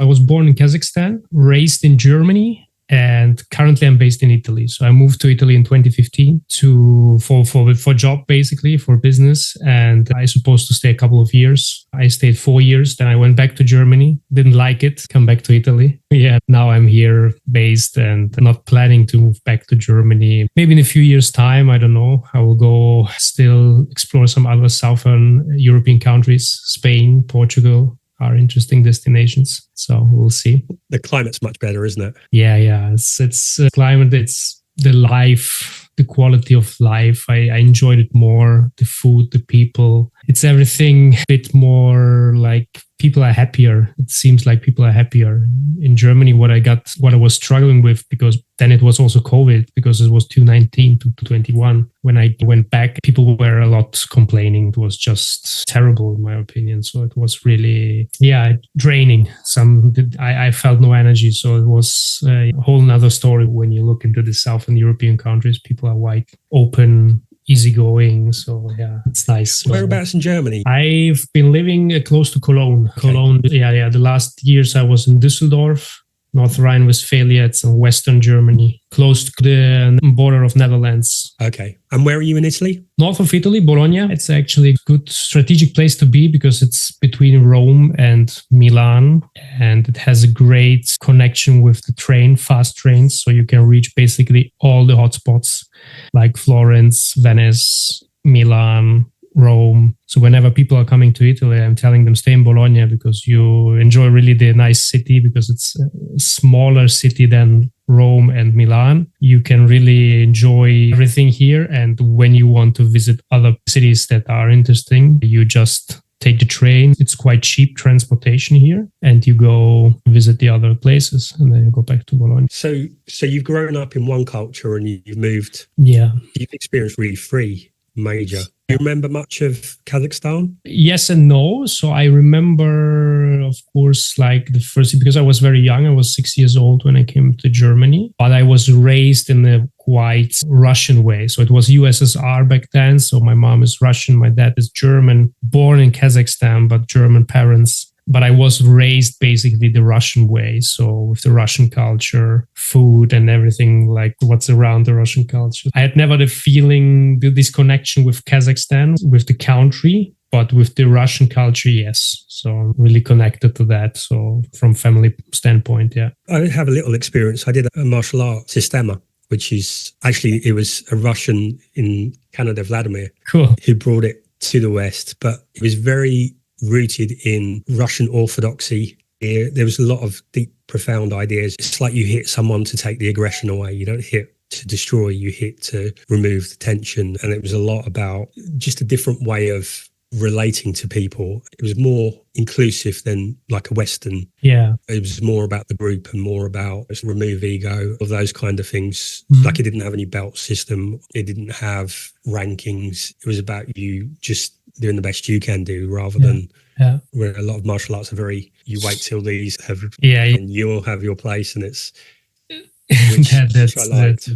I was born in Kazakhstan, raised in Germany, and currently I'm based in Italy. So I moved to Italy in 2015 for job, basically, for business. And I was supposed to stay a couple of years. I stayed 4 years. Then I went back to Germany, didn't like it, come back to Italy. Yeah, now I'm here based and not planning to move back to Germany. Maybe in a few years' time, I don't know. I will go still explore some other Southern European countries, Spain, Portugal. Are interesting destinations. So we'll see. The climate's much better, isn't it? Yeah. It's climate. It's the life, the quality of life. I enjoyed it more. The food, the people. It's everything a bit more like people are happier. It seems like people are happier. In Germany, what I was struggling with, because then it was also COVID, because it was 2019 to 2021. When I went back, people were a lot complaining. It was just terrible, in my opinion. So it was really, draining. I felt no energy. So it was a whole nother story when you look into the Southern European countries. People are quite open, easygoing. So yeah, it's nice. Whereabouts in Germany? I've been living close to Cologne. Okay. Cologne, yeah. The last years I was in Düsseldorf, North Rhine-Westphalia. It's in Western Germany, close to the border of Netherlands. Okay. And where are you in Italy? North of Italy, Bologna. It's actually a good strategic place to be because it's between Rome and Milan, and it has a great connection with the train, fast trains. So you can reach basically all the hotspots like Florence, Venice, Milan, Rome. So whenever people are coming to Italy, I'm telling them stay in Bologna because you enjoy really the nice city, because it's a smaller city than Rome and Milan. You can really enjoy everything here. And when you want to visit other cities that are interesting, you just take the train. It's quite cheap transportation here, and you go visit the other places, and then you go back to Bologna. So you've grown up in one culture and you've moved. Yeah. You've experienced really three major. Do you remember much of Kazakhstan? Yes and no. So I remember, of course, like the first, because I was very young. I was 6 years old when I came to Germany, but I was raised in a quite Russian way. So it was USSR back then. So my mom is Russian, my dad is German, born in Kazakhstan, but German parents. But I was raised basically the Russian way. So with the Russian culture, food and everything, like what's around the Russian culture. I had never the feeling, this connection with Kazakhstan, with the country, but with the Russian culture, yes. So I'm really connected to that. So from family standpoint, yeah. I have a little experience. I did a martial art systema, which is actually, it was a Russian in Canada, Vladimir, cool, who brought it to the West. But it was very rooted in Russian orthodoxy. There was a lot of deep, profound ideas. It's like you hit someone to take the aggression away. You don't hit to destroy, you hit to remove the tension. And it was a lot about just a different way of relating to people. It was more inclusive than like a Western. Yeah. It was more about the group and more about remove ego, all those kind of things. Like it didn't have any belt system. It didn't have rankings. It was about you just doing the best you can do rather than where a lot of martial arts are very, you wait till these have, and you'll have your place, and it's, which I liked.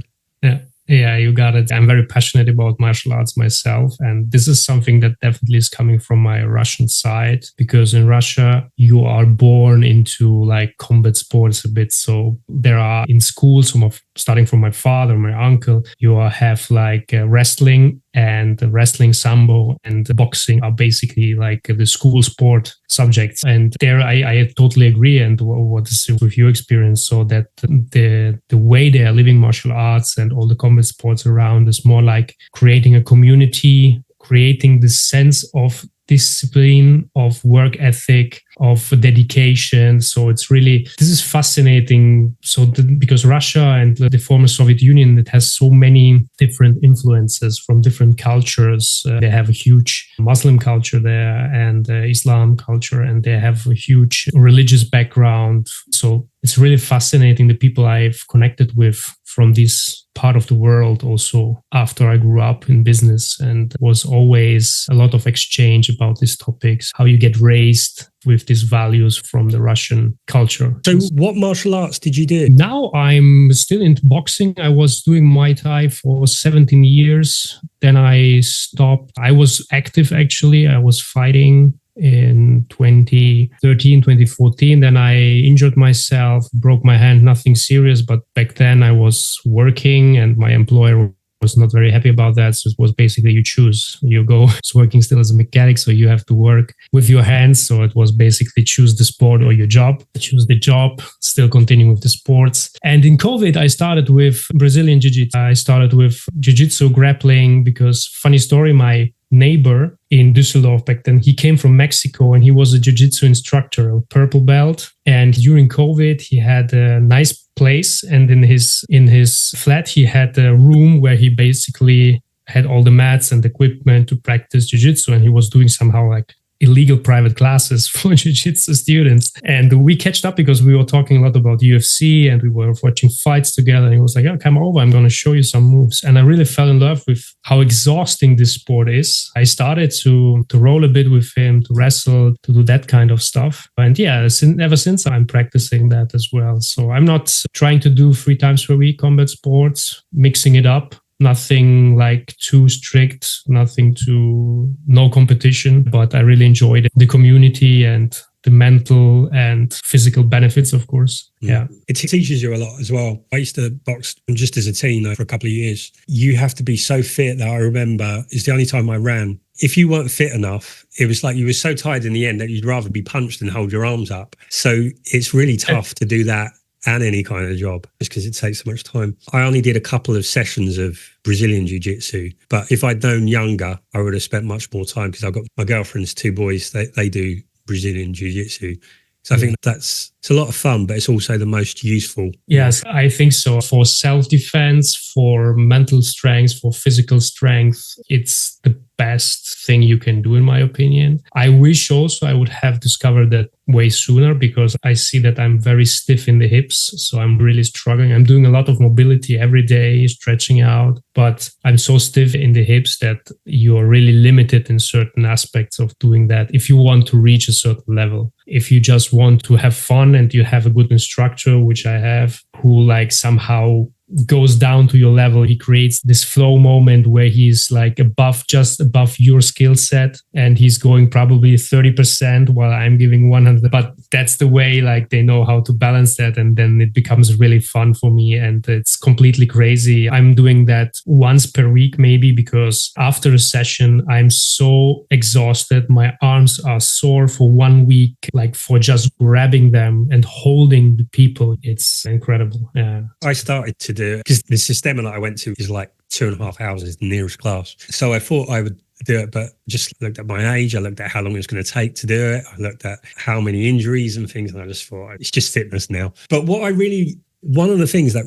Yeah, you got it. I'm very passionate about martial arts myself. And this is something that definitely is coming from my Russian side, because in Russia, you are born into like combat sports a bit. So there are in schools, starting from my father, my uncle, you have like wrestling, and wrestling, sambo, and boxing are basically like the school sport subjects. And there I totally agree. And what is with your experience? So that the way they are living martial arts and all the combat sports around is more like creating a community, creating this sense of discipline, of work ethic, of dedication. So it's really, this is fascinating. So because Russia and the former Soviet Union, it has so many different influences from different cultures. They have a huge Muslim culture there and Islam culture, and they have a huge religious background. So it's really fascinating, the people I've connected with from this part of the world also after I grew up in business, and was always a lot of exchange about these topics, how you get raised with these values from the Russian culture. So what martial arts did you do? Now I'm still into boxing. I was doing Muay Thai for 17 years. Then I stopped. I was active, actually. I was fighting in 2013, 2014. Then I injured myself, broke my hand, nothing serious. But back then I was working and my employer was not very happy about that. So it was basically you choose. You go working still as a mechanic, so you have to work with your hands. So it was basically choose the sport or your job. Choose the job, still continue with the sports. And in COVID, I started with Brazilian Jiu-Jitsu. I started with Jiu-Jitsu grappling because, funny story, my neighbor in Düsseldorf back then, he came from Mexico and he was a jiu-jitsu instructor, a purple belt. And during COVID, he had a nice place, and in his flat, he had a room where he basically had all the mats and equipment to practice jiu-jitsu, and he was doing somehow like illegal private classes for jiu-jitsu students. And we catched up because we were talking a lot about UFC and we were watching fights together. And he was like, "Oh, come over, I'm going to show you some moves." And I really fell in love with how exhausting this sport is. I started to roll a bit with him, to wrestle, to do that kind of stuff. And yeah, ever since I'm practicing that as well. So I'm not trying to do 3 times per week combat sports, mixing it up. Nothing like too strict, no competition, but I really enjoyed the community and the mental and physical benefits, of course. Yeah. It teaches you a lot as well. I used to box just as a teen for a couple of years. You have to be so fit that I remember it's the only time I ran. If you weren't fit enough, it was like you were so tired in the end that you'd rather be punched than hold your arms up. So it's really tough to do that and any kind of job, just because it takes so much time. I only did a couple of sessions of Brazilian Jiu-Jitsu, but if I'd known younger, I would have spent much more time because I've got my girlfriend's 2 boys, they do Brazilian Jiu-Jitsu. So I think it's a lot of fun, but it's also the most useful. Yes, I think so. For self-defense, for mental strength, for physical strength, it's the best thing you can do, in my opinion. I wish also I would have discovered that way sooner because I see that I'm very stiff in the hips. So I'm really struggling. I'm doing a lot of mobility every day, stretching out, but I'm so stiff in the hips that you're really limited in certain aspects of doing that if you want to reach a certain level. If you just want to have fun and you have a good instructor, which I have, who like somehow goes down to your level, he creates this flow moment where he's like just above your skill set, and he's going probably 30% while I'm giving 100. But that's the way like they know how to balance that, and then it becomes really fun for me, and it's completely crazy. I'm doing that once per week maybe, because after a session I'm so exhausted, my arms are sore for 1 week, like for just grabbing them and holding the people. It's incredible. Yeah, I started to do it because the system that I went to is like 2.5 hours is the nearest class. So I thought I would do it, but just looked at my age. I looked at how long it was going to take to do it. I looked at how many injuries and things, and I just thought it's just fitness now. But one of the things that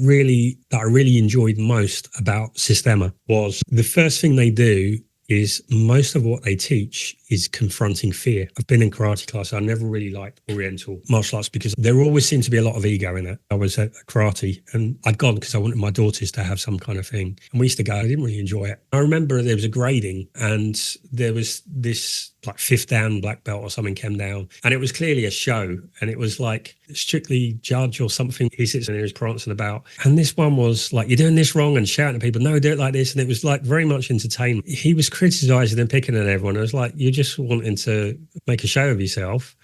I really enjoyed most about Sistema was the first thing they do is most of what they teach is confronting fear. I've been in karate class. I never really liked Oriental martial arts because there always seemed to be a lot of ego in it. I was at karate and I'd gone because I wanted my daughters to have some kind of thing. And we used to go, I didn't really enjoy it. I remember there was a grading and there was this like 5th Dan black belt or something came down, and it was clearly a show, and it was like strictly judge or something. He sits in there, he's prancing about, and this one was like, "You're doing this wrong," and shouting at people, "No, do it like this," and it was like very much entertainment. He was criticizing and picking at everyone. I was like, you're just wanting to make a show of yourself.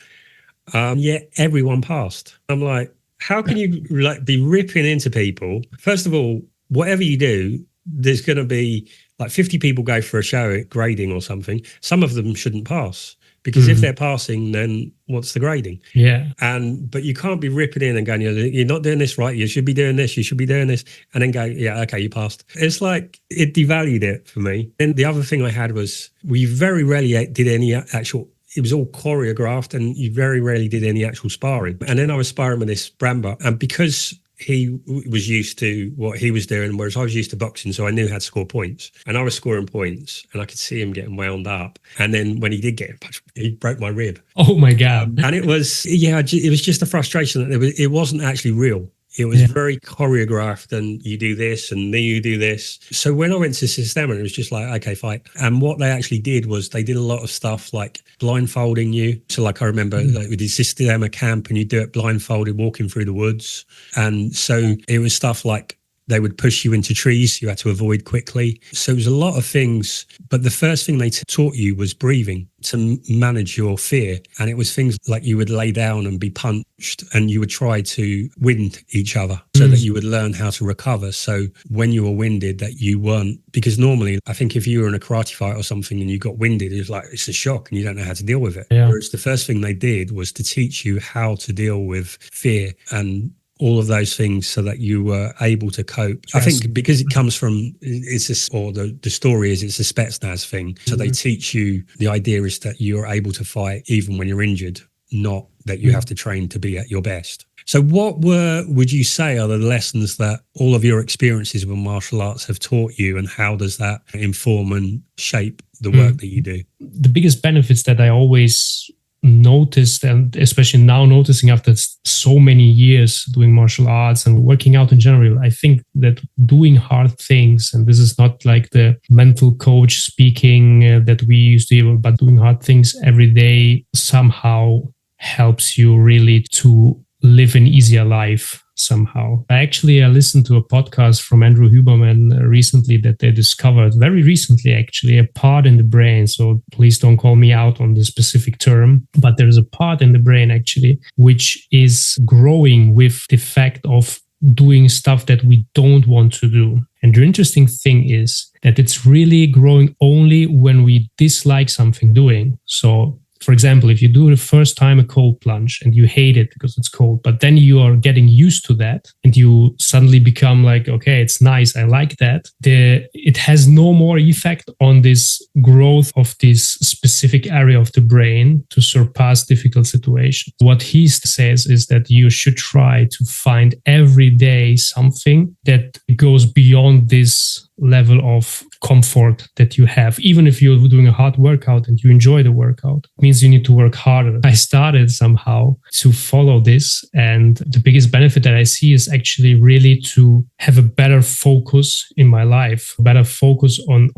Yet everyone passed. I'm like, how can you like be ripping into people? First of all, whatever you do, there's going to be like 50 people go for a show grading or something. Some of them shouldn't pass because if they're passing, then what's the grading? Yeah. But you can't be ripping in and going, you're not doing this right. You should be doing this. You should be doing this. And then go, yeah, okay, you passed. It's like it devalued it for me. And the other thing I had was we very rarely did any actual. It was all choreographed and you very rarely did any actual sparring. And then I was sparring with this Bramba. And because he was used to what he was doing, whereas I was used to boxing, so I knew how to score points. And I was scoring points, and I could see him getting wound up. And then when he did get punched, he broke my rib. Oh my God. And it was just a frustration that it wasn't actually real. It was very choreographed, and you do this and then you do this. So when I went to Sistema, it was just like, okay, fight. And what they actually did was they did a lot of stuff like blindfolding you. So like I remember like we did Sistema camp and you do it blindfolded, walking through the woods. And so it was stuff like They would push you into trees you had to avoid quickly. So it was a lot of things. But the first thing they taught you was breathing to manage your fear. And it was things like you would lay down and be punched, and you would try to wind each other so that you would learn how to recover. So when you were winded, that you weren't, because normally I think if you were in a karate fight or something and you got winded, it was like, it's a shock and you don't know how to deal with it. Yeah. Whereas the first thing they did was to teach you how to deal with fear and all of those things so that you were able to cope. Yes. I think because it comes from, the story is it's a Spetsnaz thing. So they teach you, the idea is that you're able to fight even when you're injured, not that you have to train to be at your best. So what would you say are the lessons that all of your experiences with martial arts have taught you, and how does that inform and shape the work that you do? The biggest benefits that I always noticed, and especially now noticing after so many years doing martial arts and working out in general, I think that doing hard things, and this is not like the mental coach speaking that we used to hear, but doing hard things every day somehow helps you really to live an easier life somehow. I listened to a podcast from Andrew Huberman recently that they discovered, very recently actually, a part in the brain. So please don't call me out on the specific term, but there is a part in the brain actually which is growing with the fact of doing stuff that we don't want to do. And the interesting thing is that it's really growing only when we dislike something doing. So for example, if you do the first time a cold plunge and you hate it because it's cold, but then you are getting used to that and you suddenly become like, okay, it's nice, I like that. It has no more effect on this growth of this specific area of the brain to surpass difficult situations. What he says is that you should try to find every day something that goes beyond this level of comfort that you have. Even if you're doing a hard workout and you enjoy the workout, it means you need to work harder. I started somehow to follow this, and the biggest benefit that I see is actually really to have a better focus in my life, better focus on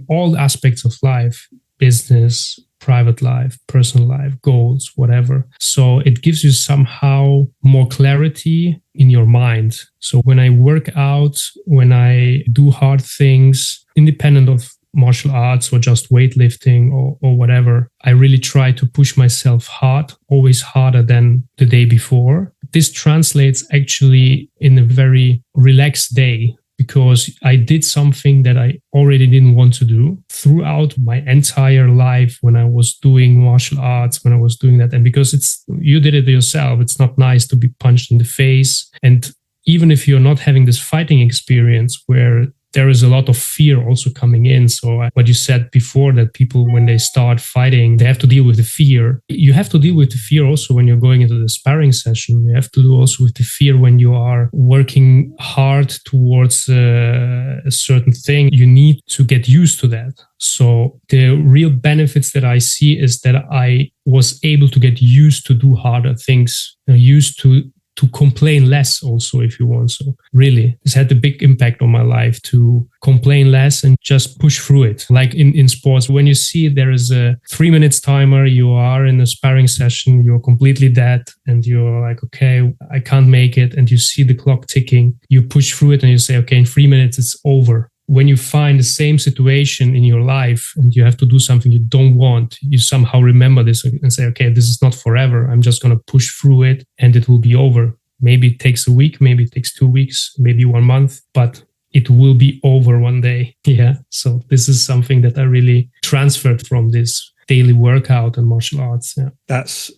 all aspects of life, business, private life, personal life, goals, whatever. So it gives you somehow more clarity in your mind. So when I work out, when I do hard things, independent of martial arts or just weightlifting or whatever, I really try to push myself hard, always harder than the day before. This translates actually in a very relaxed day, because I did something that I already didn't want to do throughout my entire life when I was doing martial arts, when I was doing that. And because you did it yourself, it's not nice to be punched in the face. And even if you're not having this fighting experience where there is a lot of fear also coming in. So what you said before, that people, when they start fighting, they have to deal with the fear. You have to deal with the fear also when you're going into the sparring session. You have to do also with the fear when you are working hard towards a certain thing. You need to get used to that. So the real benefits that I see is that I was able to get used to do harder things, used to complain less also, if you want. So really, this had a big impact on my life, to complain less and just push through it. Like in sports, when you see there is a 3 minutes timer, you are in a sparring session, you're completely dead and you're like, okay, I can't make it. And you see the clock ticking, you push through it and you say, okay, in 3 minutes, it's over. When you find the same situation in your life and you have to do something you don't want, you somehow remember this and say, okay, this is not forever. I'm just going to push through it and it will be over. Maybe it takes a week, maybe it takes 2 weeks, maybe 1 month, but it will be over one day. Yeah. So this is something that I really transferred from this daily workout and martial arts. Yeah. That's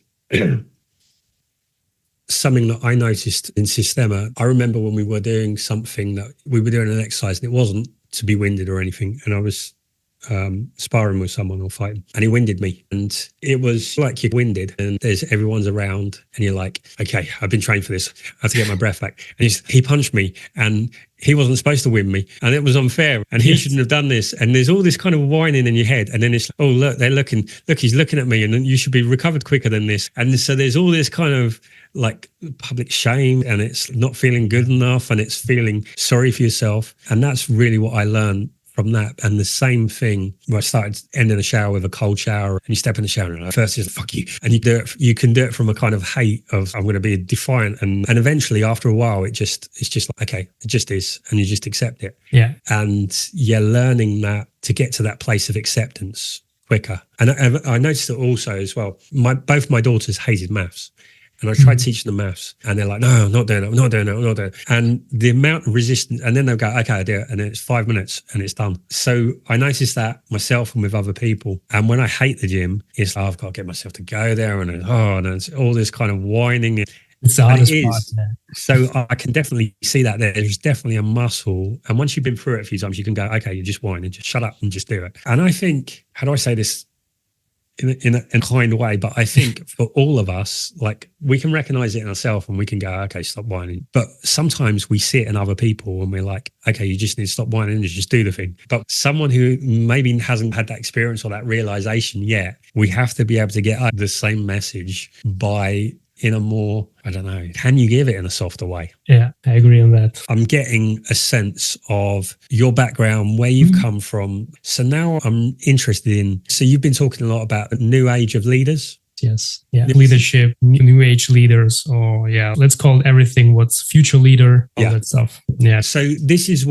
something that I noticed in Systema. I remember when we were doing something, that we were doing an exercise and it wasn't to be winded or anything. And I was sparring with someone or fighting, and he winded me. And it was like you're winded and everyone's around and you're like, okay, I've been trained for this. I have to get my breath back. And he punched me and he wasn't supposed to win me and it was unfair and he shouldn't have done this. And there's all this kind of whining in your head. And then it's, oh, look, he's looking at me and then you should be recovered quicker than this. And so there's all this kind of like public shame, and it's not feeling good enough and it's feeling sorry for yourself. And that's really what I learned from that. And the same thing where I started ending the shower with a cold shower, and you step in the shower and first is fuck you. And you can do it from a kind of hate of I'm going to be defiant. And eventually after a while, it's just like, okay, it just is. And you just accept it. Yeah. And learning that to get to that place of acceptance quicker. And I noticed it also as well. Both my daughters hated maths. And I tried teaching them maths, and they're like, no, I'm not doing it. I'm not doing it. I'm not doing it. And the amount of resistance, and then they'll go, okay, I do it. And then it's 5 minutes and it's done. So I noticed that myself and with other people. And when I hate the gym, it's like, I've got to get myself to go there. And it's all this kind of whining. It's the hardest part. Yeah. So I can definitely see that there's definitely a muscle. And once you've been through it a few times, you can go, okay, you just whine and just shut up and just do it. And I think, how do I say this? In a kind way, but I think for all of us, like we can recognize it in ourselves and we can go, okay, stop whining. But sometimes we see it in other people and we're like, okay, you just need to stop whining and just do the thing. But someone who maybe hasn't had that experience or that realization yet, we have to be able to get the same message by in a more, I don't know, can you give it in a softer way? Yeah, I agree on that. I'm getting a sense of your background, where you've come from. So now I'm interested in, so you've been talking a lot about the new age of leaders. Yes. Yeah. Leadership, new age leaders, or let's call it everything. What's future leader, all that stuff. Yeah. So this is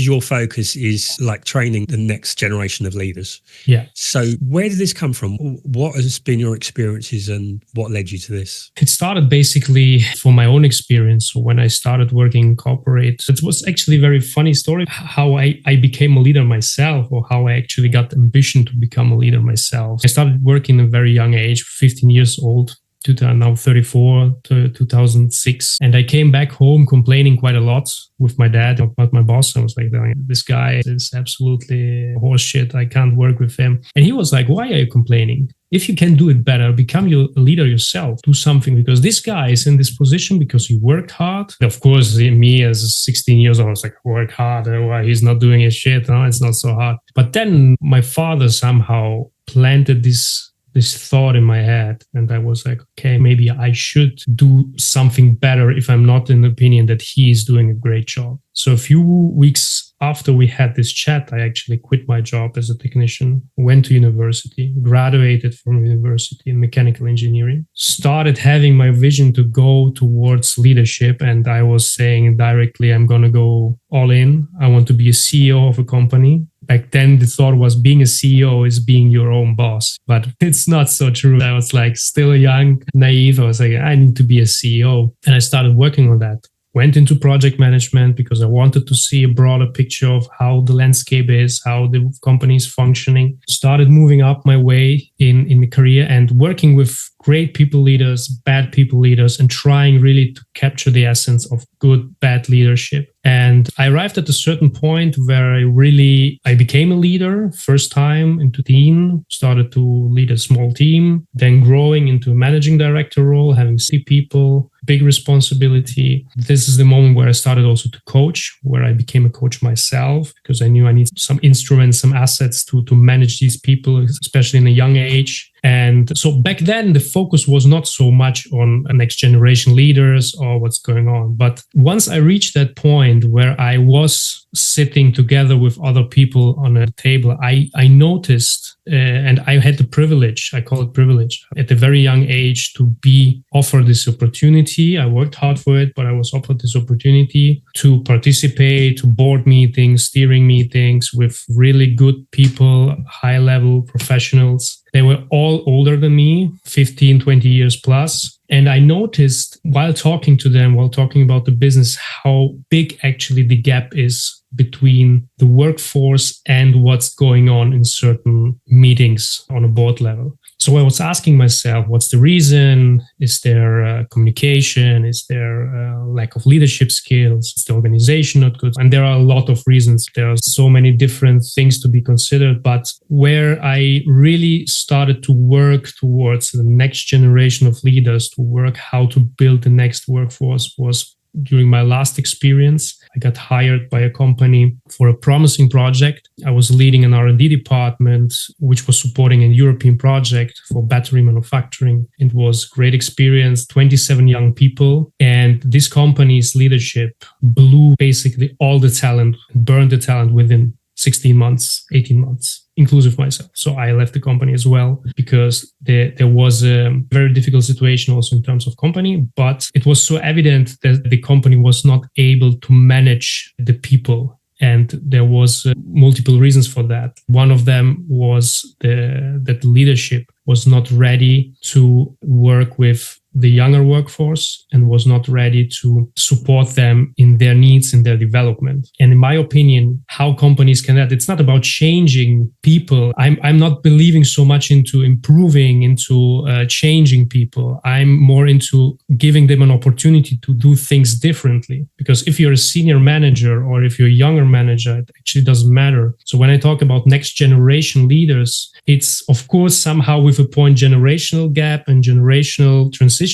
your focus is like training the next generation of leaders. Yeah. So where did this come from? What has been your experiences and what led you to this? It started basically from my own experience. When I started working in corporate, it was actually a very funny story how I became a leader myself, or how I actually got the ambition to become a leader myself. I started working at a very young age, 15 years old, now 34 to 2006. And I came back home complaining quite a lot with my dad about my boss. I was like, this guy is absolutely horseshit. I can't work with him. And he was like, why are you complaining? If you can do it better, become a leader yourself, do something, because this guy is in this position because he worked hard. Of course, me as 16 years old, I was like, work hard. Why he's not doing his shit? No, it's not so hard. But then my father somehow planted this thought in my head. And I was like, okay, maybe I should do something better if I'm not in the opinion that he is doing a great job. So a few weeks after we had this chat, I actually quit my job as a technician, went to university, graduated from university in mechanical engineering, started having my vision to go towards leadership. And I was saying directly, I'm going to go all in. I want to be a CEO of a company. Back then, the thought was being a CEO is being your own boss, but it's not so true. I was like still young, naive. I was like, I need to be a CEO. And I started working on that. Went into project management because I wanted to see a broader picture of how the landscape is, how the company is functioning. Started moving up my way in the career and working with great people leaders, bad people leaders, and trying really to capture the essence of good, bad leadership. And I arrived at a certain point where I became a leader, first time into teen, started to lead a small team, then growing into a managing director role, having 60 people, big responsibility. This is the moment where I started also to coach, where I became a coach myself, because I knew I need some instruments, some assets to manage these people, especially in a young age. And so back then, the focus was not so much on next generation leaders or what's going on. But once I reached that point where I was sitting together with other people on a table, I noticed, and I had the privilege, I call it privilege, at a very young age to be offered this opportunity. I worked hard for it, but I was offered this opportunity to participate to board meetings, steering meetings with really good people, high-level professionals. They were all older than me, 15, 20 years plus. And I noticed while talking to them, while talking about the business, how big actually the gap is between the workforce and what's going on in certain meetings on a board level. So I was asking myself, what's the reason? Is there communication? Is there lack of leadership skills? Is the organization not good? And there are a lot of reasons. There are so many different things to be considered. But where I really started to work towards the next generation of leaders, to work how to build the next workforce, was during my last experience. I got hired by a company for a promising project. I was leading an R&D department, which was supporting a European project for battery manufacturing. It was a great experience, 27 young people. And this company's leadership blew basically all the talent, burned the talent within 16 months, 18 months, inclusive myself. So I left the company as well because there was a very difficult situation also in terms of company, but it was so evident that the company was not able to manage the people. And there was multiple reasons for that. One of them was that leadership was not ready to work with the younger workforce and was not ready to support them in their needs, in their development. And in my opinion, how companies can that, it's not about changing people. I'm not believing so much into improving, into changing people. I'm more into giving them an opportunity to do things differently. Because if you're a senior manager or if you're a younger manager, it actually doesn't matter. So when I talk about next generation leaders, it's of course somehow with a point generational gap and generational transition.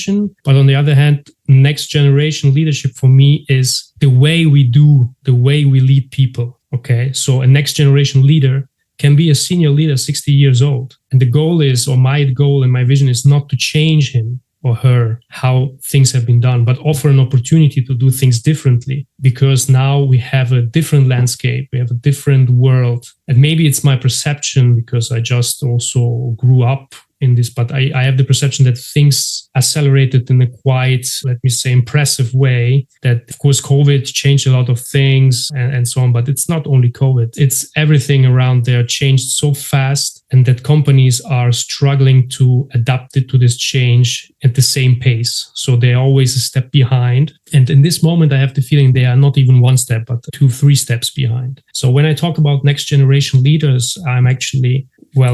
But on the other hand, next generation leadership for me is the way we lead people. Okay. So a next generation leader can be a senior leader, 60 years old. And the goal is, or my goal and my vision is not to change him or her, how things have been done, but offer an opportunity to do things differently, because now we have a different landscape, we have a different world. And maybe it's my perception because I just also grew up in this, but I have the perception that things accelerated in a quite, let me say, impressive way. That of course COVID changed a lot of things and so on, but it's not only COVID, it's everything around there changed so fast, and that companies are struggling to adapt it to this change at the same pace. So they're always a step behind. And in this moment, I have the feeling they are not even one step, but 2-3 steps behind. So when I talk about next generation leaders, I'm actually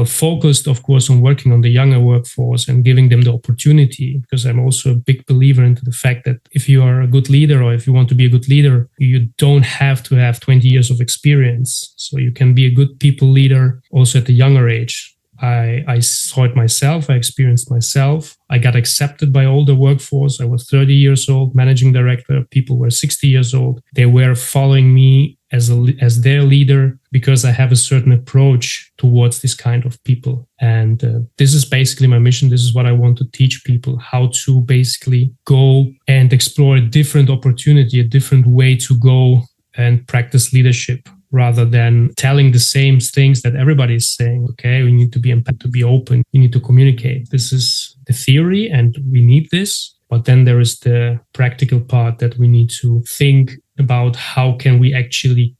focused, of course, on working on the younger workforce and giving them the opportunity, because I'm also a big believer into the fact that if you are a good leader or if you want to be a good leader, you don't have to have 20 years of experience. So you can be a good people leader also at a younger age. I saw it myself. I experienced myself. I got accepted by older workforce. I was 30 years old, managing director. People were 60 years old. They were following me as their leader because I have a certain approach towards this kind of people. And this is basically my mission. This is what I want to teach people, how to basically go and explore a different opportunity, a different way to go and practice leadership, rather than telling the same things that everybody is saying. Okay, we need to be empathic, to be open, you need to communicate. This is the theory and we need this. But then there is the practical part that we need to think about how can we actually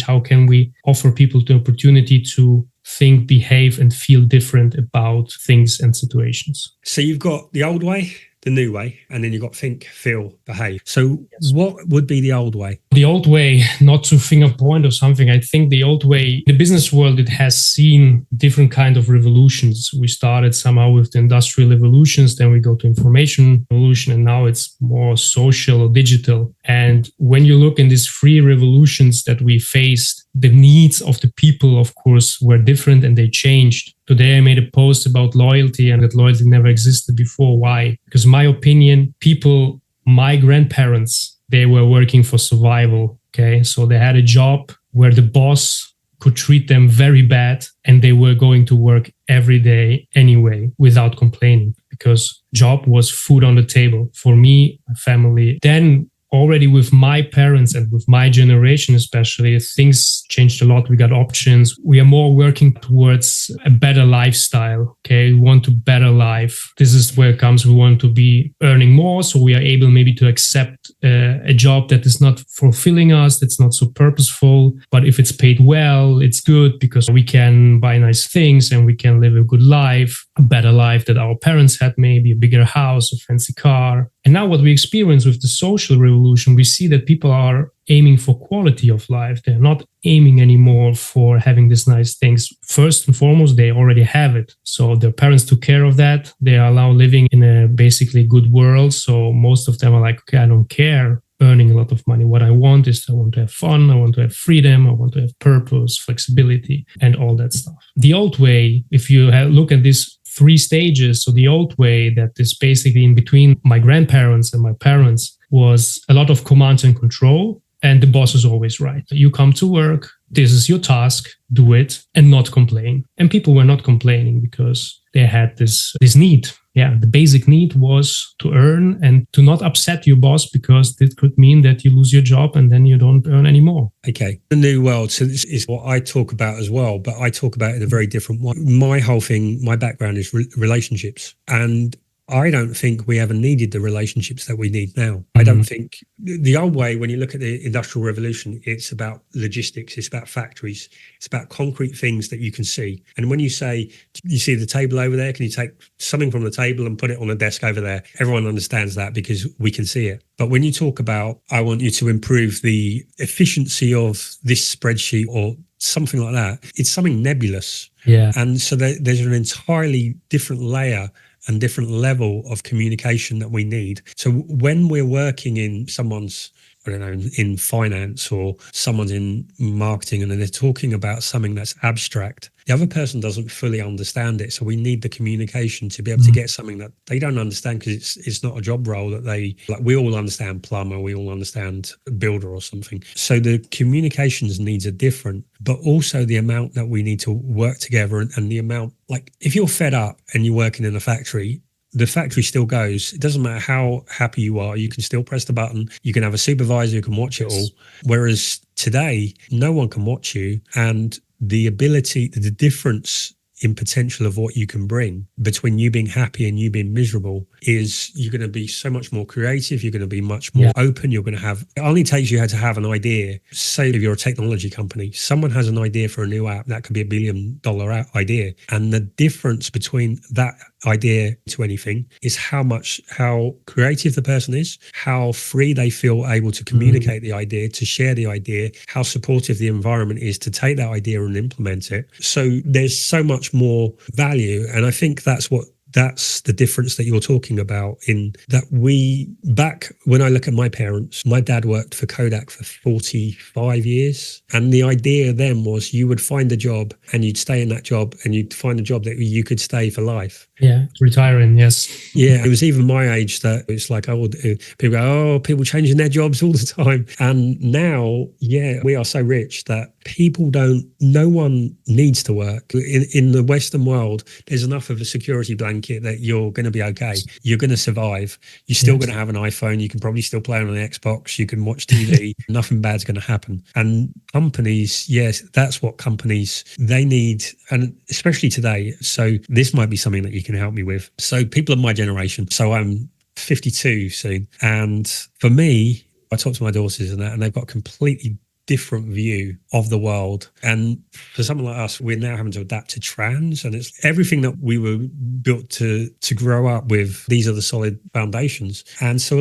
how can we offer people the opportunity to think, behave, and feel different about things and situations. So you've got the old way, the new way, and then you've got think, feel, behave. So what would be the old way? The old way, not to finger point or something, I think the old way, the business world, it has seen different kind of revolutions. We started somehow with the industrial revolutions, then we go to information revolution, and now it's more social or digital. And when you look in these 3 revolutions that we faced, the needs of the people, of course, were different and they changed. Today, I made a post about loyalty and that loyalty never existed before. Why? Because in my opinion, people, my grandparents, they were working for survival. Okay. So they had a job where the boss could treat them very bad and they were going to work every day anyway without complaining, because job was food on the table for me, my family. Then already with my parents and with my generation especially, things changed a lot. We got options. We are more working towards a better lifestyle. Okay, we want a better life. This is where it comes. We want to be earning more, so we are able maybe to accept a job that is not fulfilling us, that's not so purposeful. But if it's paid well, it's good because we can buy nice things and we can live a good life, a better life that our parents had, maybe a bigger house, a fancy car. And now what we experience with the social revolution, we see that people are aiming for quality of life. They're not aiming anymore for having these nice things. First and foremost, they already have it. So their parents took care of that. They are now living in a basically good world. So most of them are like, okay, I don't care earning a lot of money. What I want is I want to have fun. I want to have freedom. I want to have purpose, flexibility, and all that stuff. The old way, if you look at this 3 stages. So the old way, that is basically in between my grandparents and my parents, was a lot of command and control. And the boss is always right. You come to work, this is your task, do it, and not complain. And people were not complaining because they had this need. Yeah, the basic need was to earn and to not upset your boss, because it could mean that you lose your job and then you don't earn anymore. Okay. The new world. So this is what I talk about as well, but I talk about it in a very different way. My whole thing, my background is relationships. And I don't think we ever needed the relationships that we need now. Mm-hmm. I don't think the old way, when you look at the Industrial Revolution, it's about logistics, it's about factories, it's about concrete things that you can see. And when you say, you see the table over there, can you take something from the table and put it on the desk over there? Everyone understands that because we can see it. But when you talk about, I want you to improve the efficiency of this spreadsheet or something like that, it's something nebulous. Yeah. And so there's an entirely different layer and different level of communication that we need. So when we're working in someone's, I don't know, in finance or someone's in marketing and they're talking about something that's abstract, the other person doesn't fully understand it. So we need the communication to be able to get something that they don't understand, because it's not a job role that they, like, we all understand plumber, we all understand builder or something. So the communications needs are different, but also the amount that we need to work together and the amount, like if you're fed up and you're working in a factory, the factory still goes. It doesn't matter how happy you are. You can still press the button. You can have a supervisor who can watch it all. Whereas today, no one can watch you. And the ability, the difference in potential of what you can bring between you being happy and you being miserable is you're going to be so much more creative. You're going to be much more open. You're going to have, it only takes you to have an idea. Say if you're a technology company, someone has an idea for a new app, that could be $1 billion idea. And the difference between that idea to anything is how creative the person is, how free they feel able to communicate the idea, to share the idea, how supportive the environment is to take that idea and implement it. So there's so much more value. And I think that's the difference that you're talking about, in that back when I look at my parents, my dad worked for Kodak for 45 years. And the idea then was you would find a job and you'd stay in that job and you'd find a job that you could stay for life. Yeah, retiring, yes. Yeah, it was even my age that it's like, people go, people changing their jobs all the time. And now, we are so rich that no one needs to work. In the Western world, there's enough of a security blanket that you're going to be okay. You're going to survive. You're still going to have an iPhone. You can probably still play on an Xbox. You can watch TV. Nothing bad's going to happen. And companies, yes, that's what companies, they need. And especially today. So this might be something that you can help me with. So people of my generation, so I'm 52 soon. And for me, I talk to my daughters and they've got completely different view of the world. And for someone like us, we're now having to adapt to trends, and it's everything that we were built to grow up with. These are the solid foundations. And so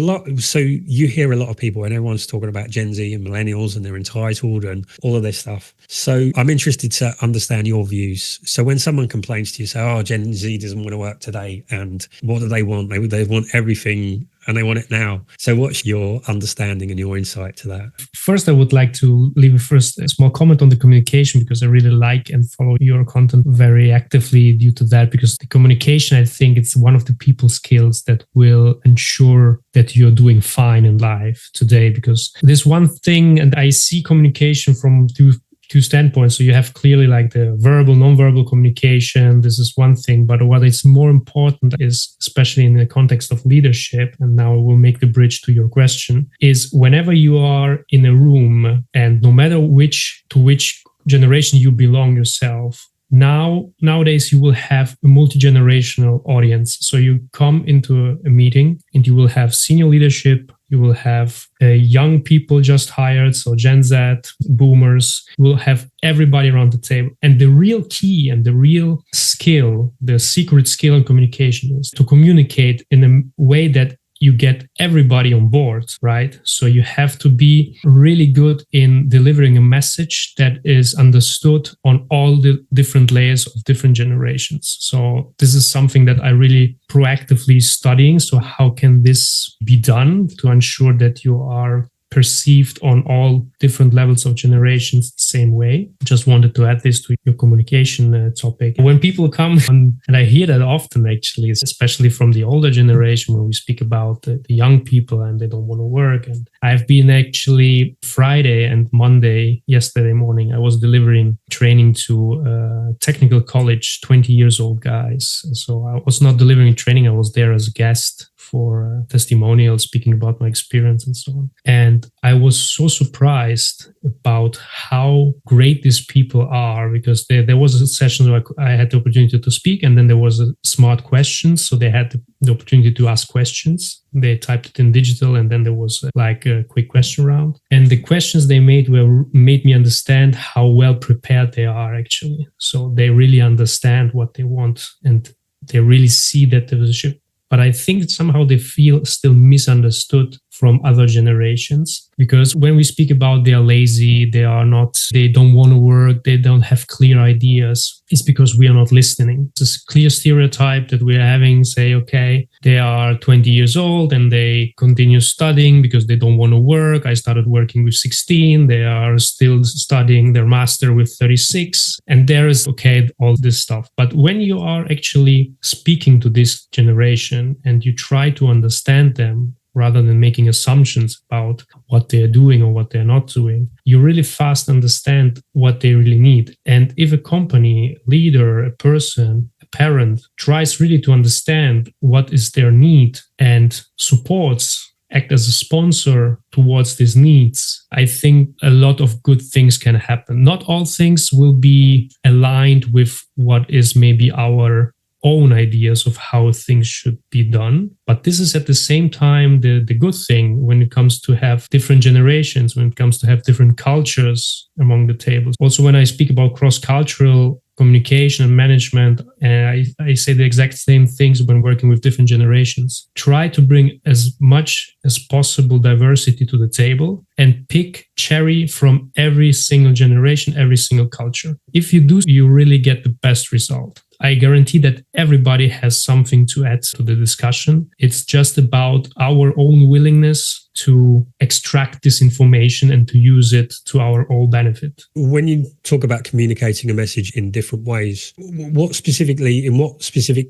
you hear a lot of people, and everyone's talking about Gen Z and millennials, and they're entitled and all of this stuff. So I'm interested to understand your views. So when someone complains to you, say, Gen Z doesn't want to work today, and what do they want? They want everything and they want it now. So what's your understanding and your insight to that? First, I would like to leave a small comment on the communication, because I really like and follow your content very actively due to that, because the communication, I think it's one of the people skills that will ensure that you're doing fine in life today. Because there's one thing, and I see communication from two standpoints. So you have clearly like the verbal, non-verbal communication. This is one thing, but what is more important is, especially in the context of leadership, and now I will make the bridge to your question, is whenever you are in a room, and no matter to which generation you belong yourself, nowadays you will have a multi-generational audience. So you come into a meeting and you will have senior leadership, you will have young people just hired, so Gen Z, boomers. You will have everybody around the table. And the real key and the real skill, the secret skill in communication, is to communicate in a way that you get everybody on board, right? So you have to be really good in delivering a message that is understood on all the different layers of different generations. So this is something that I really proactively studying. So how can this be done to ensure that you are perceived on all different levels of generations the same way. Just wanted to add this to your communication topic. When people come on, and I hear that often actually, especially from the older generation, when we speak about the young people and they don't want to work. And I've been actually Friday and Monday, yesterday morning, I was delivering training to technical college, 20 years old guys. So I was not delivering training. I was there as a guest for testimonials, speaking about my experience and so on. And I was so surprised about how great these people are, because there was a session where I had the opportunity to speak, and then there was a smart questions. So they had the opportunity to ask questions. They typed it in digital, and then there was like a quick question round. And the questions they made me understand how well prepared they are actually. So they really understand what they want, and they really see that there is a shift. But I think somehow they feel still misunderstood from other generations, because when we speak about they are lazy, they don't want to work, they don't have clear ideas, it's because we are not listening. It's a clear stereotype that we are having, say, okay, they are 20 years old and they continue studying because they don't want to work. I started working with 16. They are still studying their master with 36. And there is, okay, all this stuff. But when you are actually speaking to this generation and you try to understand them, rather than making assumptions about what they're doing or what they're not doing, you really fast understand what they really need. And if a company leader, a person, a parent tries really to understand what is their need and supports, act as a sponsor towards these needs, I think a lot of good things can happen. Not all things will be aligned with what is maybe our own ideas of how things should be done. But this is at the same time the good thing when it comes to have different generations, when it comes to have different cultures among the tables. Also, when I speak about cross-cultural communication and management, I say the exact same things when working with different generations. Try to bring as much as possible diversity to the table and pick cherry from every single generation, every single culture. If you do, you really get the best result. I guarantee that everybody has something to add to the discussion. It's just about our own willingness to extract this information and to use it to our own benefit. When you talk about communicating a message in different ways, in what specific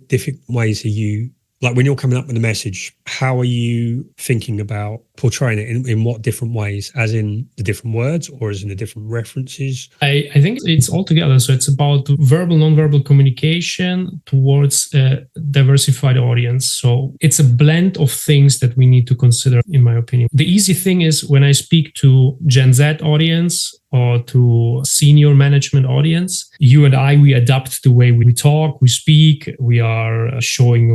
different ways are you, like when you're coming up with a message, how are you thinking about portraying it in what different ways, as in the different words or as in the different references? I think it's all together. So it's about verbal, non-verbal communication towards a diversified audience. So it's a blend of things that we need to consider, in my opinion. The easy thing is when I speak to Gen Z audience or to senior management audience, you and I, we adapt the way we talk, we speak, we are showing,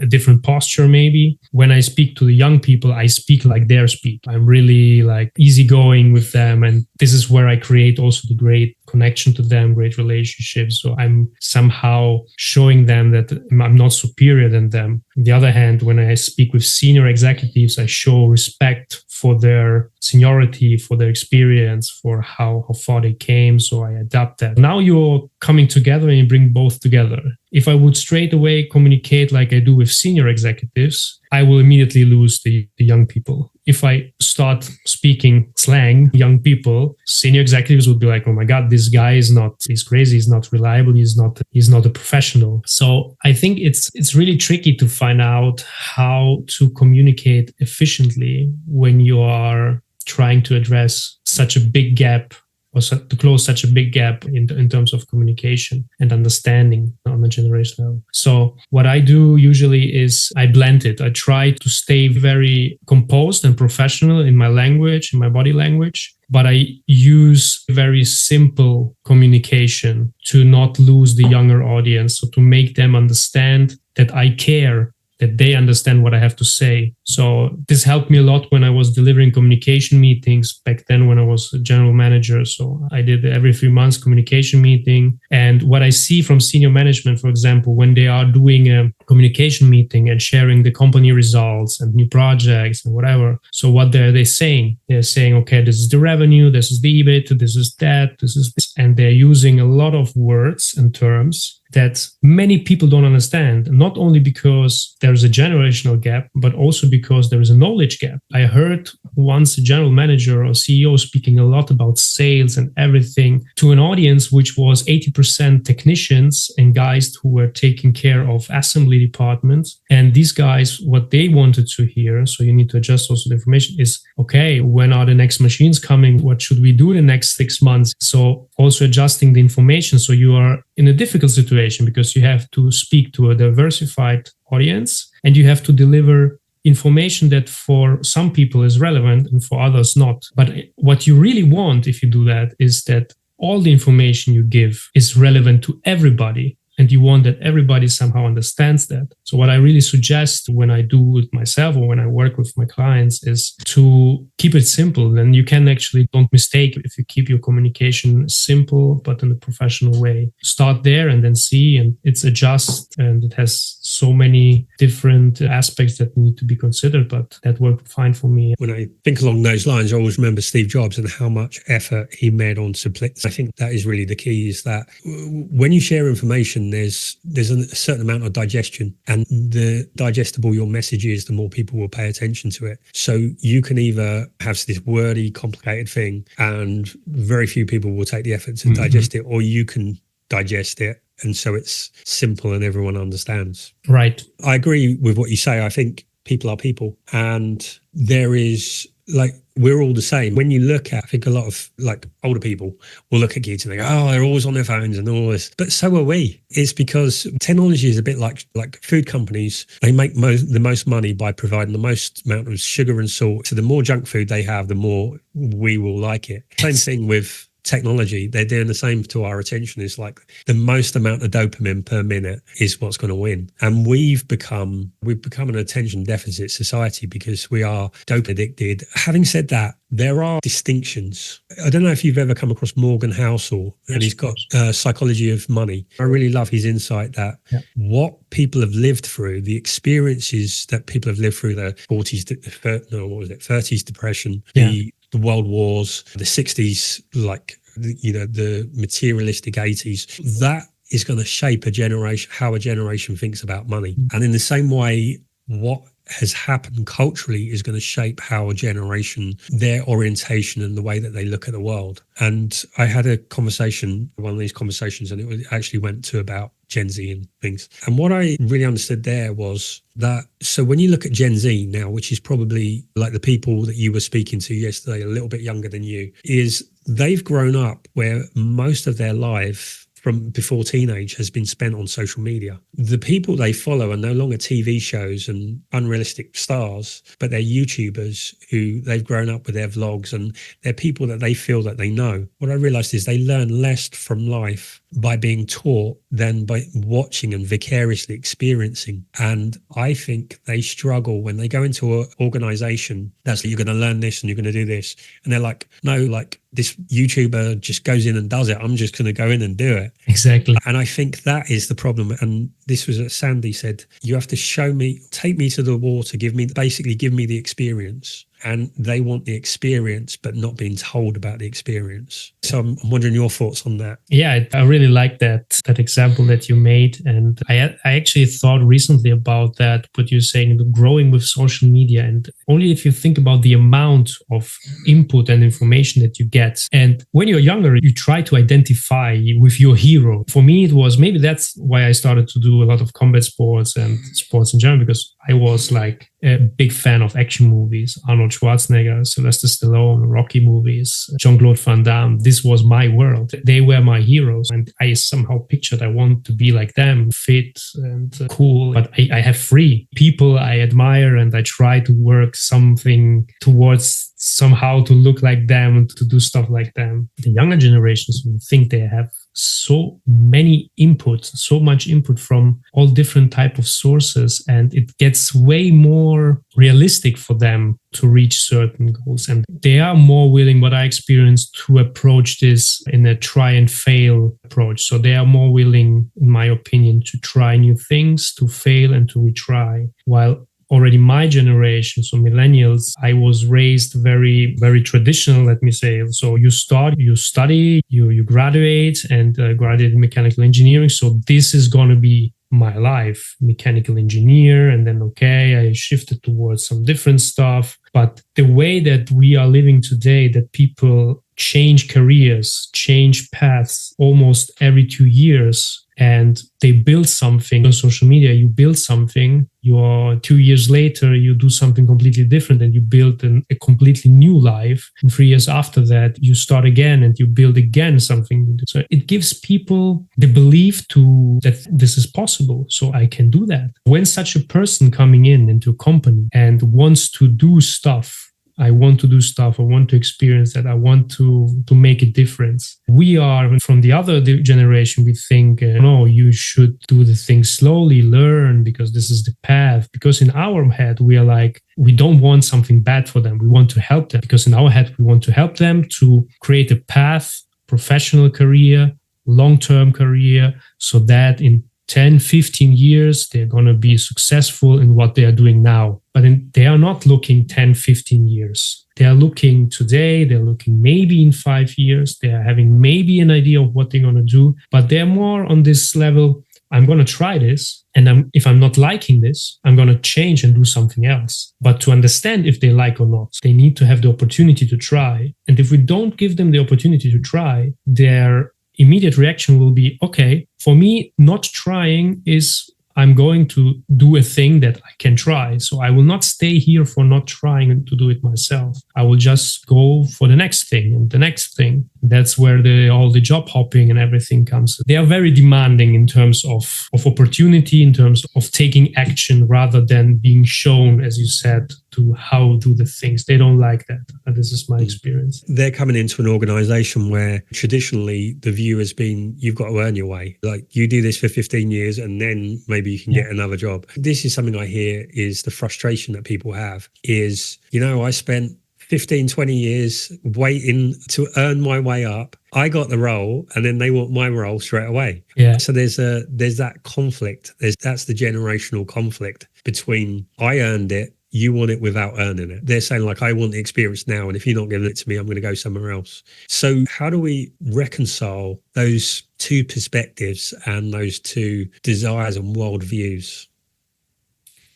a different posture maybe. When I speak to the young people, I speak like they speak. I'm really like easygoing with them. And this is where I create also the great connection to them, great relationships. So I'm somehow showing them that I'm not superior than them. On the other hand, when I speak with senior executives, I show respect for their seniority, for their experience, for how far they came. So I adapt that. Now you're coming together and you bring both together. If I would straight away communicate like I do with senior executives, I will immediately lose the young people. If I start speaking slang, young people, senior executives would be like, oh my God, this guy he's crazy, he's not reliable, he's not a professional. So I think it's really tricky to find out how to communicate efficiently when you are trying to address such a big gap, or to close such a big gap in terms of communication and understanding on the generation level. So what I do usually is I blend it. I try to stay very composed and professional in my language, in my body language, but I use very simple communication to not lose the younger audience, so to make them understand that I care, that they understand what I have to say. So this helped me a lot when I was delivering communication meetings back then when I was a general manager. So I did every 3 months communication meeting. And what I see from senior management, for example, when they are doing a communication meeting and sharing the company results and new projects and whatever. So what are they saying? They're saying, okay, this is the revenue, this is the EBIT, this is that, this is this. And they're using a lot of words and terms that many people don't understand, not only because there's a generational gap, but also because there is a knowledge gap. I heard once a general manager or CEO speaking a lot about sales and everything to an audience which was 80% technicians and guys who were taking care of assembly departments. And these guys, what they wanted to hear, so you need to adjust also the information, is, okay, when are the next machines coming? What should we do the next 6 months? So also adjusting the information. So you are in a difficult situation because you have to speak to a diversified audience and you have to deliver information that for some people is relevant and for others not. But what you really want, if you do that, is that all the information you give is relevant to everybody. And you want that everybody somehow understands that. So what I really suggest when I do it myself or when I work with my clients is to keep it simple. Then you can actually don't mistake if you keep your communication simple, but in a professional way. Start there and then see, and it's adjust, and it has so many different aspects that need to be considered, but that worked fine for me. When I think along those lines, I always remember Steve Jobs and how much effort he made on simplicity. I think that is really the key, is that when you share information, there's a certain amount of digestion, and the digestible your message is, the more people will pay attention to it. So you can either have this wordy, complicated thing and very few people will take the effort to digest it, or you can digest it and so it's simple and everyone understands. Right. I agree with what you say. I think people are people, and there is, like, we're all the same. When you look at, I think a lot of like older people will look at kids and they go, oh, they're always on their phones and all this. But so are we. It's because technology is a bit like food companies. They make the most money by providing the most amount of sugar and salt. So the more junk food they have, the more we will like it. Same thing with technology. They're doing the same to our attention. It's like the most amount of dopamine per minute is what's going to win. And we've become an attention deficit society because we are dope addicted. Having said that, there are distinctions. I don't know if you've ever come across Morgan Housel, and he's got Psychology of Money. I really love his insight that what people have lived through, the experiences that people have lived through, the 30s depression, the world wars, the 60s, like, the materialistic 80s, that is going to shape a generation, how a generation thinks about money. And in the same way, what has happened culturally is going to shape how a generation, their orientation and the way that they look at the world. And I had a conversation, one of these conversations, and it actually went to about Gen Z and things. And what I really understood there was that, so when you look at Gen Z now, which is probably like the people that you were speaking to yesterday, a little bit younger than you, is they've grown up where most of their life from before teenage has been spent on social media. The people they follow are no longer TV shows and unrealistic stars, but they're YouTubers who they've grown up with their vlogs, and they're people that they feel that they know. What I realized is they learn less from life by being taught than by watching and vicariously experiencing. And I think they struggle when they go into an organization that's like, you're going to learn this and you're going to do this. And they're like, no, like this YouTuber just goes in and does it. I'm just going to go in and do it. Exactly. And I think that is the problem. And this was what Sandy said, you have to show me, take me to the water, give me the experience. And they want the experience, but not being told about the experience. So I'm wondering your thoughts on that. Yeah, I really like that example that you made. And I actually thought recently about that, what you're saying, growing with social media. And only if you think about the amount of input and information that you get. And when you're younger, you try to identify with your hero. For me, it was, maybe that's why I started to do a lot of combat sports and sports in general, because I was like a big fan of action movies, Arnold Schwarzenegger, Sylvester Stallone, Rocky movies, Jean-Claude Van Damme. This was my world. They were my heroes. And I somehow pictured I want to be like them, fit and cool. But I have three people I admire, and I try to work something towards somehow to look like them and to do stuff like them. The younger generations think they have so many inputs, so much input from all different type of sources, and it gets way more realistic for them to reach certain goals. And they are more willing, what I experienced, to approach this in a try and fail approach. So they are more willing, in my opinion, to try new things, to fail and to retry. While already my generation, so millennials, I was raised very, very traditional, let me say. So you start, you study, you graduate, and graduate in mechanical engineering. So this is going to be my life, mechanical engineer. And then, okay, I shifted towards some different stuff. But the way that we are living today, that people change careers, change paths almost every 2 years, and they build something on social media, you build something, you are 2 years later, you do something completely different and you build a completely new life. And 3 years after that, you start again and you build again something. So it gives people the belief that this is possible. So I can do that. When such a person coming into a company and wants to do stuff, I want to do stuff, I want to experience that, I want to make a difference. We are from the other generation, we think, no, you should do the things slowly, learn, because this is the path. Because in our head, we are like, we don't want something bad for them. We want to help them, because in our head, we want to help them to create a path, professional career, long-term career, so that in 10, 15 years, they're going to be successful in what they are doing now. But they are not looking 10, 15 years. They are looking today. They're looking maybe in 5 years. They are having maybe an idea of what they're going to do. But they're more on this level, I'm going to try this. And if I'm not liking this, I'm going to change and do something else. But to understand if they like or not, they need to have the opportunity to try. And if we don't give them the opportunity to try, their immediate reaction will be, okay, for me, not trying is I'm going to do a thing that I can try. So I will not stay here for not trying to do it myself. I will just go for the next thing and the next thing. That's where all the job hopping and everything comes. They are very demanding in terms of opportunity, in terms of taking action rather than being shown, as you said, to how do the things. They don't like that. This is my experience. They're coming into an organization where traditionally the view has been, you've got to earn your way. Like you do this for 15 years and then maybe you can get another job. This is something I hear is the frustration that people have is, I spent 15, 20 years waiting to earn my way up. I got the role and then they want my role straight away. Yeah. So there's that conflict. That's the generational conflict between I earned it, you want it without earning it. They're saying like, I want the experience now. And if you're not giving it to me, I'm going to go somewhere else. So how do we reconcile those two perspectives and those two desires and worldviews?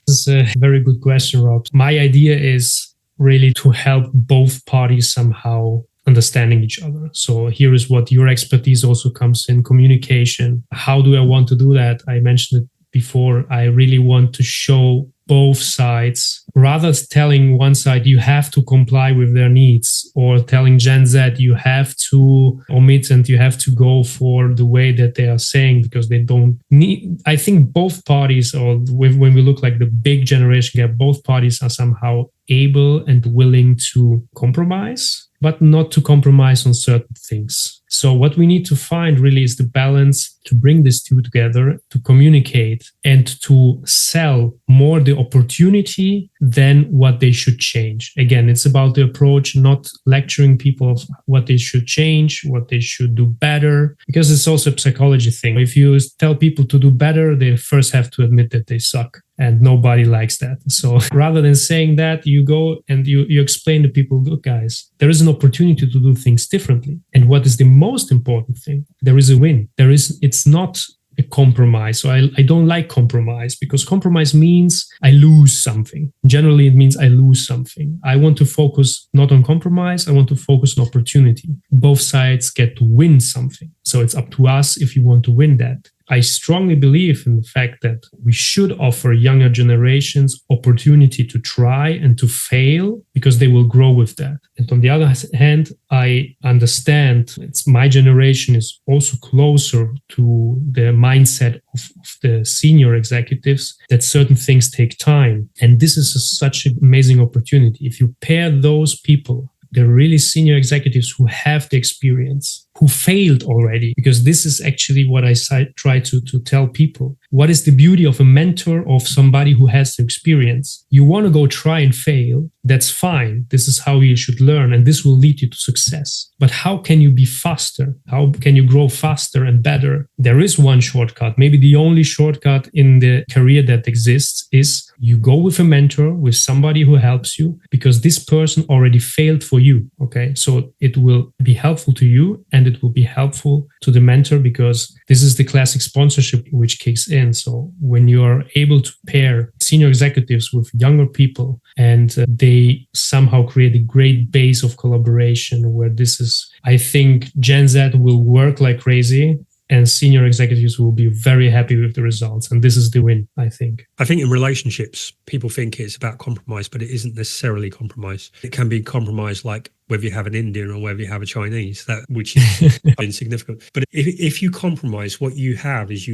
This is a very good question, Rob. My idea is really to help both parties somehow understanding each other. So here is what your expertise also comes in, communication. How do I want to do that? I mentioned it before. I really want to show both sides, rather telling one side you have to comply with their needs, or telling Gen Z you have to omit and you have to go for the way that they are saying because they don't need. I think both parties, or when we look like the big generation gap, both parties are somehow able and willing to compromise, but not to compromise on certain things. So what we need to find really is the balance to bring these two together, to communicate and to sell more the opportunity than what they should change. Again, it's about the approach, not lecturing people of what they should change, what they should do better, because it's also a psychology thing. If you tell people to do better, they first have to admit that they suck. And nobody likes that. So rather than saying that, you go and you explain to people, look, guys, there is an opportunity to do things differently. And what is the most important thing? There is a win. It's not a compromise. So I don't like compromise, because compromise means I lose something. Generally, it means I lose something. I want to focus not on compromise. I want to focus on opportunity. Both sides get to win something. So it's up to us if you want to win that. I strongly believe in the fact that we should offer younger generations opportunity to try and to fail, because they will grow with that. And on the other hand, I understand my generation is also closer to the mindset of the senior executives, that certain things take time. And this is such an amazing opportunity. If you pair those people, the really senior executives who have the experience, who failed already, because this is actually what I try to tell people. What is the beauty of a mentor, of somebody who has the experience? You want to go try and fail. That's fine. This is how you should learn, and this will lead you to success. But how can you be faster? How can you grow faster and better? There is one shortcut. Maybe the only shortcut in the career that exists is you go with a mentor, with somebody who helps you, because this person already failed for you. Okay. So it will be helpful to you, and it will be helpful to the mentor, because this is the classic sponsorship which kicks in. So when you are able to pair senior executives with younger people, and they somehow create a great base of collaboration, where this is, I think Gen Z will work like crazy, and senior executives will be very happy with the results. And this is the win, I think. I think in relationships, people think it's about compromise, but it isn't necessarily compromise. It can be compromise, like whether you have an Indian or whether you have a Chinese, which is insignificant. But if you compromise, what you have is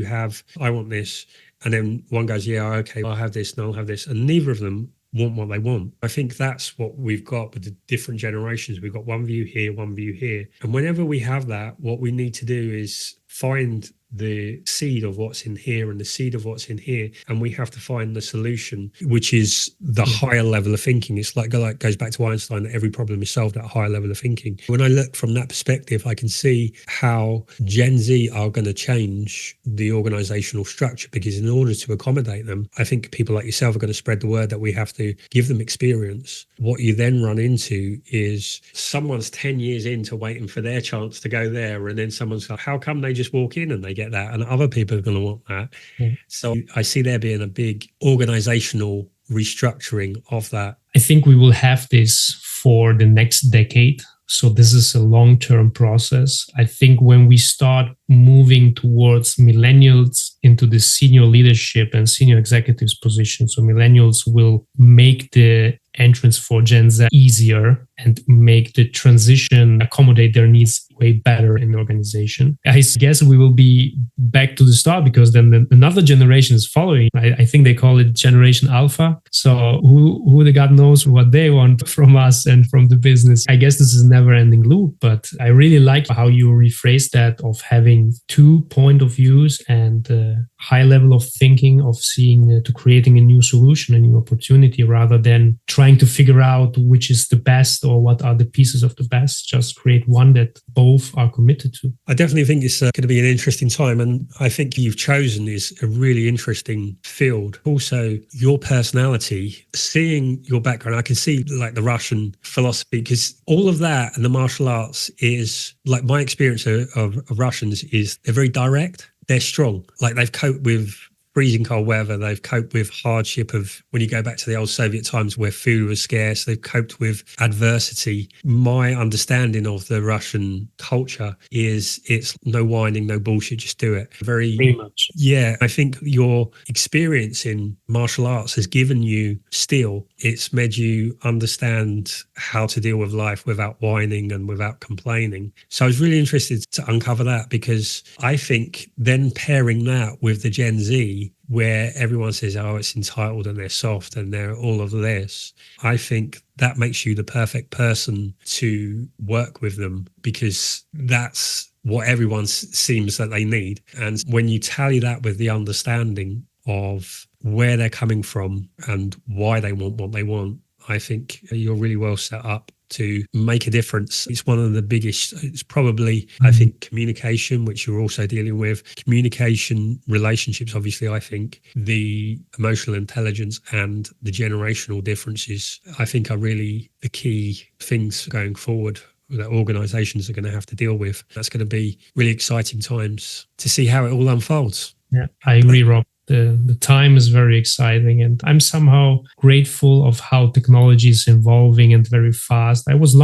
I want this. And then one goes, yeah, okay, I'll have this and I'll have this. And neither of them want what they want. I think that's what we've got with the different generations. We've got one view here, one view here. And whenever we have that, what we need to do is find the seed of what's in here and the seed of what's in here, and we have to find the solution, which is the higher level of thinking. It's like goes back to Einstein, that every problem is solved at a higher level of thinking. When I look from that perspective, I can see how Gen Z are going to change the organizational structure, because in order to accommodate them, I think people like yourself are going to spread the word that we have to give them experience. What you then run into is someone's 10 years into waiting for their chance to go there, and then someone's like, how come they just walk in and they get that, and other people are going to want that. So I see there being a big organizational restructuring of that. I think we will have this for the next decade. So this is a long-term process. I think when we start moving towards millennials into the senior leadership and senior executives position, so millennials will make the entrance for Gen Z easier and make the transition, accommodate their needs way better in the organization. I guess we will be back to the start, because then another generation is following. I think they call it Generation Alpha. So who the God knows what they want from us and from the business. I guess this is a never-ending loop, but I really like how you rephrase that, of having two point of views and high level of thinking, of seeing to creating a new solution, a new opportunity, rather than trying to figure out which is the best or what are the pieces of the best. Just create one that both are committed to. I definitely think it's going to be an interesting time, and I think you've chosen is a really interesting field. Also, your personality, seeing your background, I can see like the Russian philosophy, because all of that and the martial arts is like, my experience of Russians is they're very direct. They're strong. Like, they've coped with freezing cold weather. They've coped with hardship of when you go back to the old Soviet times where food was scarce. They've coped with adversity. My understanding of the Russian culture is it's no whining, no bullshit, just do it. Very much. Yeah, I think your experience in martial arts has given you steel. It's made you understand how to deal with life without whining and without complaining. So I was really interested to uncover that, because I think then pairing that with the Gen Z, where everyone says, oh, it's entitled and they're soft and they're all of this, I think that makes you the perfect person to work with them, because that's what everyone seems that they need. And when you tally that with the understanding of where they're coming from and why they want what they want, I think you're really well set up to make a difference. It's one of the biggest, it's probably, I think, communication, which you're also dealing with. Communication, relationships, obviously, I think the emotional intelligence and the generational differences, I think, are really the key things going forward that organizations are going to have to deal with. That's going to be really exciting times to see how it all unfolds. Yeah, I agree, Rob. The time is very exciting, and I'm somehow grateful of how technology is evolving and very fast. I was had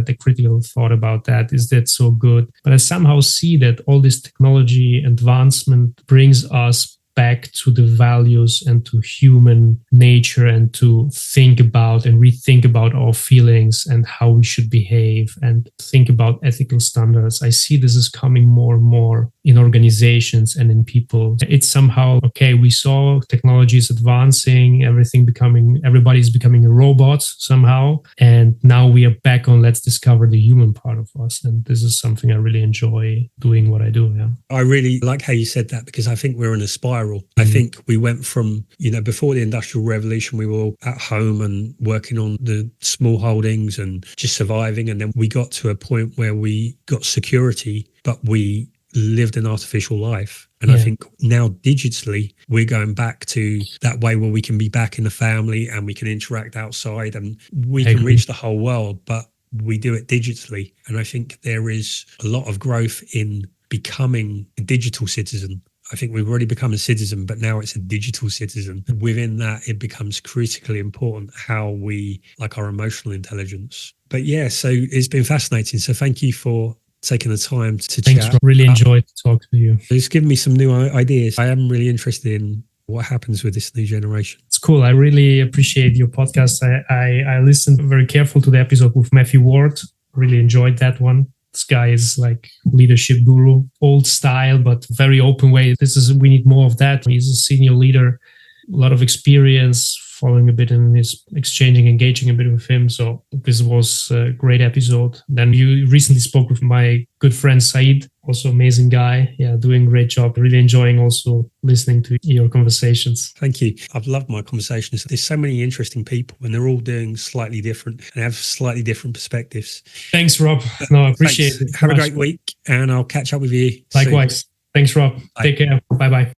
the critical thought about that. Is that so good? But I somehow see that all this technology advancement brings us back to the values and to human nature and to think about and rethink about our feelings and how we should behave and think about ethical standards. I see this is coming more and more in organizations and in people. It's somehow, okay, we saw technology is advancing, everybody's becoming a robot somehow. And now we are back on, let's discover the human part of us. And this is something I really enjoy doing what I do. Yeah. I really like how you said that, because I think we're in a spiral. I think we went from, before the Industrial Revolution, we were all at home and working on the small holdings and just surviving. And then we got to a point where we got security, but we lived an artificial life. And I think now digitally, we're going back to that way where we can be back in the family and we can interact outside and we can reach the whole world, but we do it digitally. And I think there is a lot of growth in becoming a digital citizen. I think we've already become a citizen, but now it's a digital citizen. Within that, it becomes critically important how we, like our emotional intelligence. But yeah, so it's been fascinating. So thank you for taking the time to Thanks, chat. Rob. Really enjoyed to talk to you. It's given me some new ideas. I am really interested in what happens with this new generation. It's cool. I really appreciate your podcast. I listened very careful to the episode with Matthew Ward. Really enjoyed that one. This guy is like leadership guru, old style, but very open way. We need more of that. He's a senior leader, a lot of experience, following a bit in his engaging a bit with him. So this was a great episode. Then you recently spoke with my good friend Said, also amazing guy. Yeah, doing a great job. Really enjoying also listening to your conversations. Thank you. I've loved my conversations. There's so many interesting people and they're all doing slightly different and have slightly different perspectives. Thanks, Rob. No, I appreciate it. Have a great week and I'll catch up with you Likewise. soon. Thanks, Rob. Bye. Take care. Bye-bye.